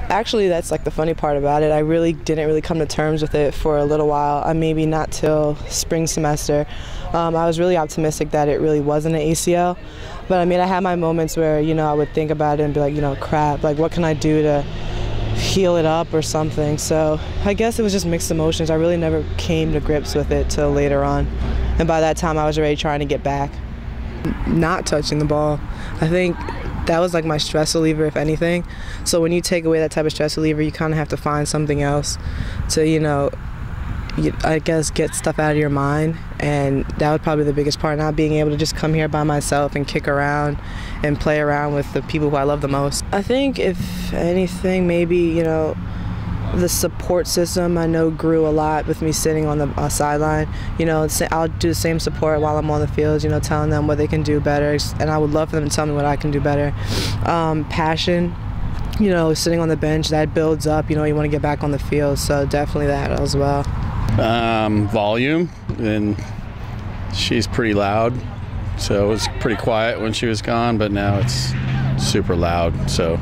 Actually, that's like the funny part about it. I really didn't really come to terms with it for a little while. Maybe not till spring semester. I was really optimistic that it really wasn't an ACL. But I mean, I had my moments where, I would think about it and be like, crap, like what can I do to heal it up or something. So I guess it was just mixed emotions. I really never came to grips with it till later on. And by that time, I was already trying to get back. Not touching the ball. I think that was like my stress reliever, if anything. So when you take away that type of stress reliever, you kind of have to find something else to, I guess, get stuff out of your mind. And that was probably the biggest part, not being able to just come here by myself and kick around and play around with the people who I love the most. I think, if anything, maybe, the support system I know grew a lot with me sitting on the sideline. I'll do the same support while I'm on the field, telling them what they can do better. And I would love for them to tell me what I can do better. Passion, sitting on the bench, that builds up. You want to get back on the field, so definitely that as well. Volume, and she's pretty loud, so it was pretty quiet when she was gone, but now it's super loud, so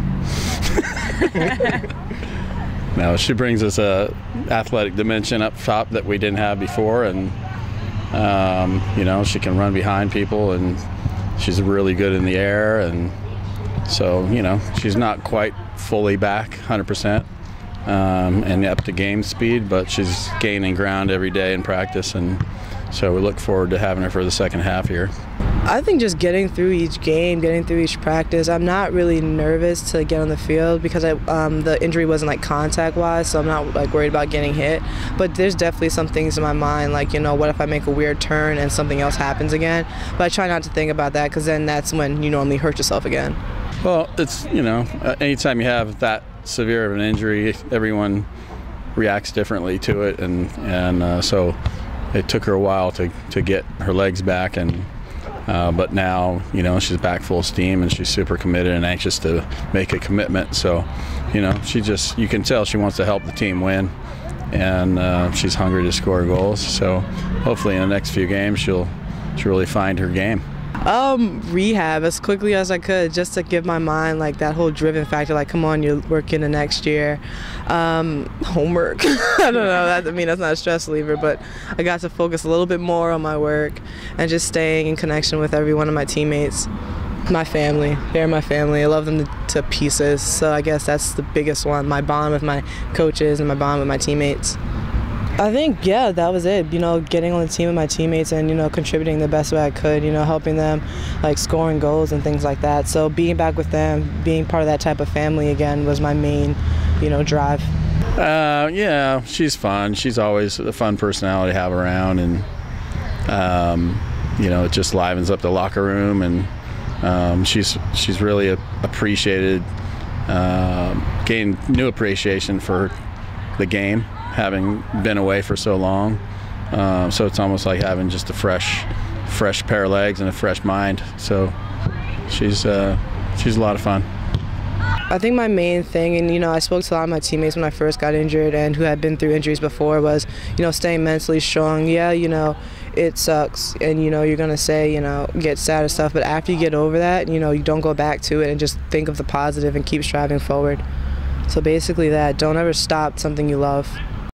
no, she brings us a athletic dimension up top that we didn't have before, and she can run behind people, and she's really good in the air, and so she's not quite fully back 100%. And up to game speed, but she's gaining ground every day in practice, and so we look forward to having her for the second half here. I think just getting through each game, getting through each practice. I'm not really nervous to get on the field because the injury wasn't like contact-wise, so I'm not like worried about getting hit. But there's definitely some things in my mind, like what if I make a weird turn and something else happens again? But I try not to think about that, because then that's when you normally hurt yourself again. Well, it's anytime you have that severe of an injury, everyone reacts differently to it, and so it took her a while to get her legs back, and but now she's back full steam, and she's super committed and anxious to make a commitment. So you can tell she wants to help the team win, and she's hungry to score goals. So hopefully in the next few games she'll really find her game. Rehab as quickly as I could, just to give my mind like that whole driven factor, like, come on, you're working the next year. Homework. I don't know, that's not a stress reliever, but I got to focus a little bit more on my work and just staying in connection with every one of my teammates. My family, they're my family. I love them to pieces, so I guess that's the biggest one, my bond with my coaches and my bond with my teammates. I think, yeah, that was it, getting on the team with my teammates and, contributing the best way I could, helping them, like scoring goals and things like that. So being back with them, being part of that type of family again was my main, drive. Yeah, she's fun. She's always a fun personality to have around, and, it just livens up the locker room, and she's really appreciated, gained new appreciation for the game, having been away for so long. So it's almost like having just a fresh pair of legs and a fresh mind. So she's a lot of fun. I think my main thing, and I spoke to a lot of my teammates when I first got injured and who had been through injuries before, was staying mentally strong. Yeah, it sucks, and you're gonna say get sad and stuff, but after you get over that, you don't go back to it, and just think of the positive and keep striving forward. So basically that, don't ever stop something you love.